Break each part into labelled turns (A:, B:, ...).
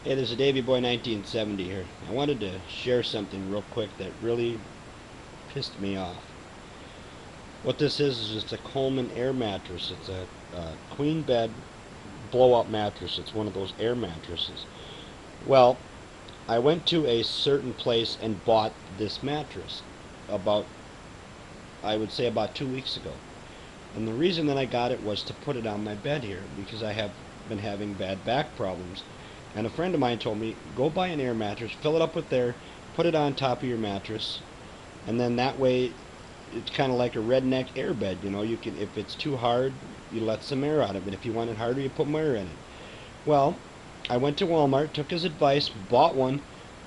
A: Hey, this is Davey Boy 1970 here. I wanted to share something real quick that really pissed me off. What this is just a Coleman air mattress. It's a queen bed blow-up mattress. It's one of those air mattresses. Well, I went to a certain place and bought this mattress about, I would say about 2 weeks ago. And the reason that I got it was to put it on my bed here because I have been having bad back problems. And a friend of mine told me, go buy an air mattress, fill it up with air, put it on top of your mattress, and then that way it's kind of like a redneck air bed. You know, you can, if it's too hard, you let some air out of it. If you want it harder, you put more air in it. Well, I went to Walmart, took his advice, bought one,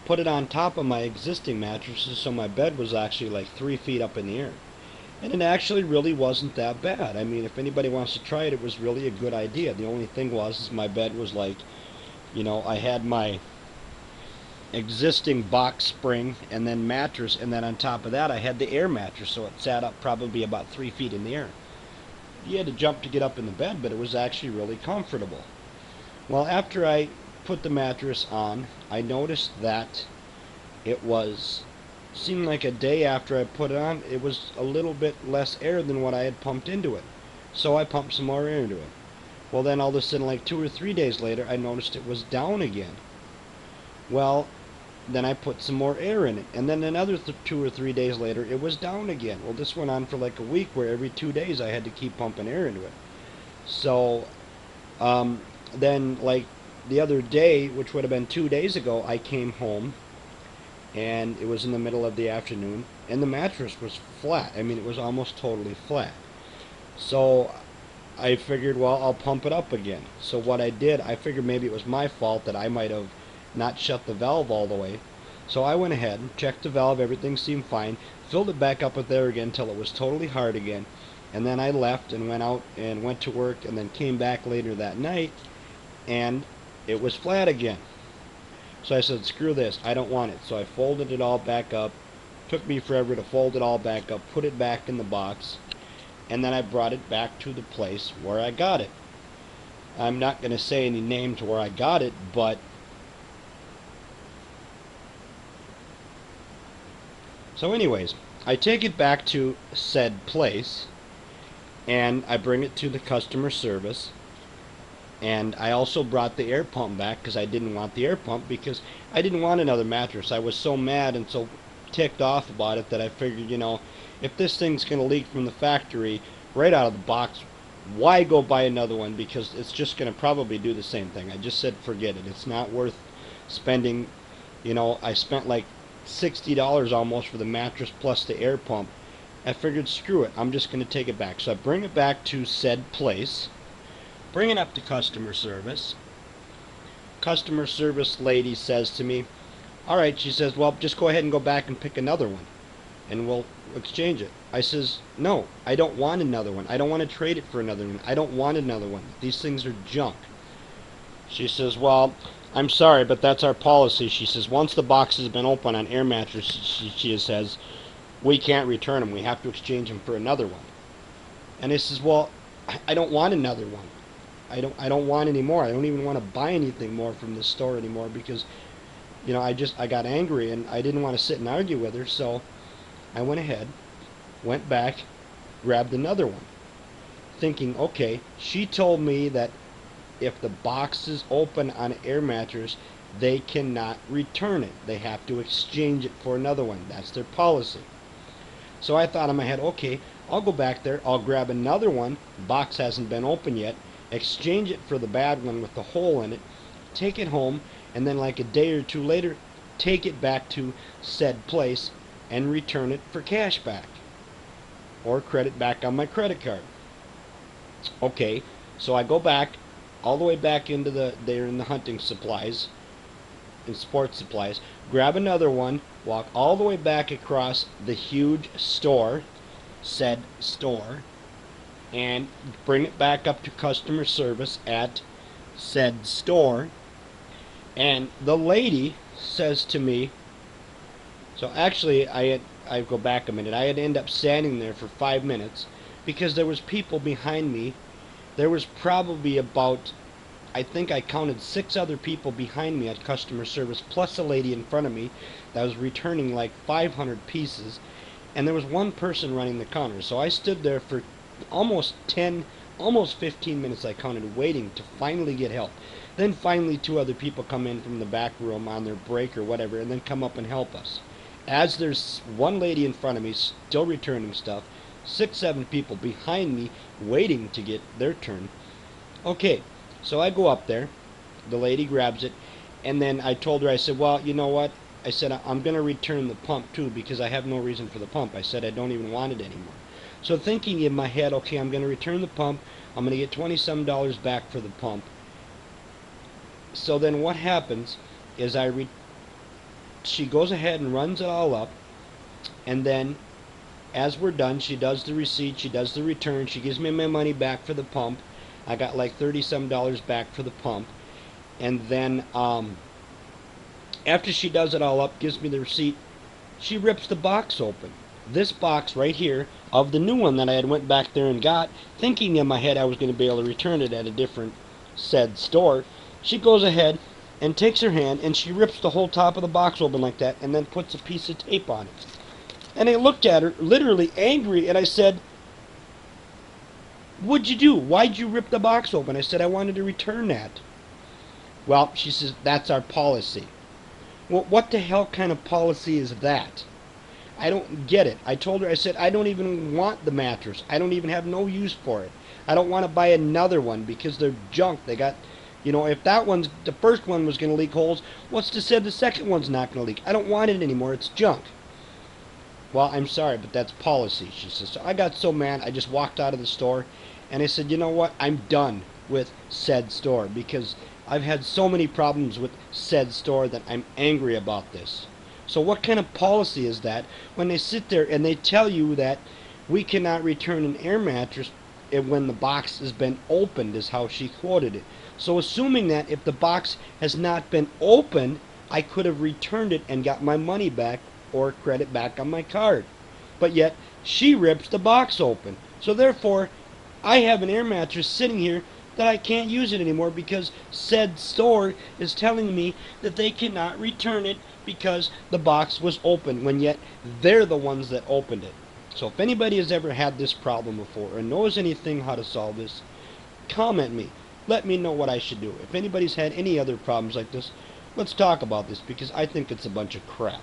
A: put it on top of my existing mattresses, so my bed was actually like 3 feet up in the air. And it actually really wasn't that bad. I mean, if anybody wants to try it, it was really a good idea. The only thing was, is my bed was like, I had my existing box spring and then mattress, and then on top of that I had the air mattress, so it sat up probably about 3 feet in the air. You had to jump to get up in the bed, but it was actually really comfortable. Well, after I put the mattress on, I noticed that it seemed like a day after I put it on, it was a little bit less air than what I had pumped into it. So I pumped some more air into it. Well, then all of a sudden, like 2 or 3 days later, I noticed it was down again. Well, then I put some more air in it, and then another 2 or 3 days later, it was down again. Well, this went on for like a week, where every 2 days I had to keep pumping air into it. So, then like the other day, which would have been 2 days ago, I came home, and it was in the middle of the afternoon, and the mattress was flat. I mean, it was almost totally flat. So I figured, well, I'll pump it up again. So what I did, I figured maybe it was my fault that I might have not shut the valve all the way. So I went ahead and checked the valve, everything seemed fine, filled it back up with air again until it was totally hard again, and then I left and went out and went to work, and then came back later that night, and it was flat again. So I said, screw this, I don't want it. So I folded it all back up. Took me forever to fold it all back up, put it back in the box, and then I brought it back to the place where I got it. I'm not going to say any name to where I got it, but so anyways, I take it back to said place, and I bring it to the customer service, and I also brought the air pump back because I didn't want the air pump, because I didn't want another mattress. I was so mad and so ticked off about it that I figured, if this thing's going to leak from the factory right out of the box, why go buy another one? Because it's just going to probably do the same thing. I just said forget it. It's not worth spending. I spent like $60 almost for the mattress plus the air pump. I figured screw it. I'm just going to take it back. So I bring it back to said place. Bring it up to customer service. Customer service lady says to me, all right, she says, well, just go ahead and go back and pick another one, and we'll exchange it. I says, no, I don't want another one. I don't want to trade it for another one. I don't want another one. These things are junk. She says, well, I'm sorry, but that's our policy. She says, once the box has been opened on air mattresses, she says, we can't return them. We have to exchange them for another one. And I says, well, I don't want another one. I don't want any more. I don't even want to buy anything more from this store anymore, because I got angry and I didn't want to sit and argue with her. So I went ahead, went back, grabbed another one, thinking, okay, she told me that if the box is open on an air mattress, they cannot return it. They have to exchange it for another one. That's their policy. So I thought in my head, okay, I'll go back there, I'll grab another one, the box hasn't been open yet, exchange it for the bad one with the hole in it, take it home, and then like a day or two later, take it back to said place and return it for cash back or credit back on my credit card. Okay, so I go back all the way back into there in the hunting supplies and sports supplies, grab another one, walk all the way back across the huge store, said store, and bring it back up to customer service at said store. And the lady says to me, so actually I go back a minute. I had to end up standing there for 5 minutes because there was people behind me. There was probably about I think I counted 6 other people behind me at customer service, plus a lady in front of me that was returning like 500 pieces, and there was one person running the counter. So I stood there for almost 10, almost 15 minutes, I counted, waiting to finally get help. Then finally 2 other people come in from the back room on their break or whatever, and then come up and help us. As there's one lady in front of me still returning stuff, 6, 7 people behind me waiting to get their turn. Okay, so I go up there, the lady grabs it, and then I told her, I said, well, you know what? I said, I'm going to return the pump too because I have no reason for the pump. I said, I don't even want it anymore. So thinking in my head, okay, I'm going to return the pump. I'm going to get $20-some back for the pump. So then what happens is she goes ahead and runs it all up, and then as we're done, she does the receipt, she does the return, she gives me my money back for the pump. I got like $30-some back for the pump. And then after she does it all up, gives me the receipt, she rips the box open. This box right here of the new one that I had went back there and got, thinking in my head I was going to be able to return it at a different said store. She goes ahead and takes her hand and she rips the whole top of the box open like that and then puts a piece of tape on it. And I looked at her, literally angry, and I said, what'd you do? Why'd you rip the box open? I said, I wanted to return that. Well, she says, that's our policy. Well, what the hell kind of policy is that? I don't get it. I told her, I said, I don't even want the mattress. I don't even have no use for it. I don't want to buy another one because they're junk. They got, if the first one was going to leak holes, what's to say the second one's not going to leak? I don't want it anymore. It's junk. Well, I'm sorry, but that's policy, she says. So I got so mad, I just walked out of the store, and I said, you know what? I'm done with said store because I've had so many problems with said store that I'm angry about this. So what kind of policy is that when they sit there and they tell you that we cannot return an air mattress when the box has been opened, is how she quoted it. So assuming that if the box has not been opened, I could have returned it and got my money back or credit back on my card. But yet, she rips the box open. So therefore, I have an air mattress sitting here that I can't use it anymore because said store is telling me that they cannot return it because the box was open, when yet they're the ones that opened it. So if anybody has ever had this problem before or knows anything how to solve this, comment me. Let me know what I should do. If anybody's had any other problems like this, let's talk about this because I think it's a bunch of crap.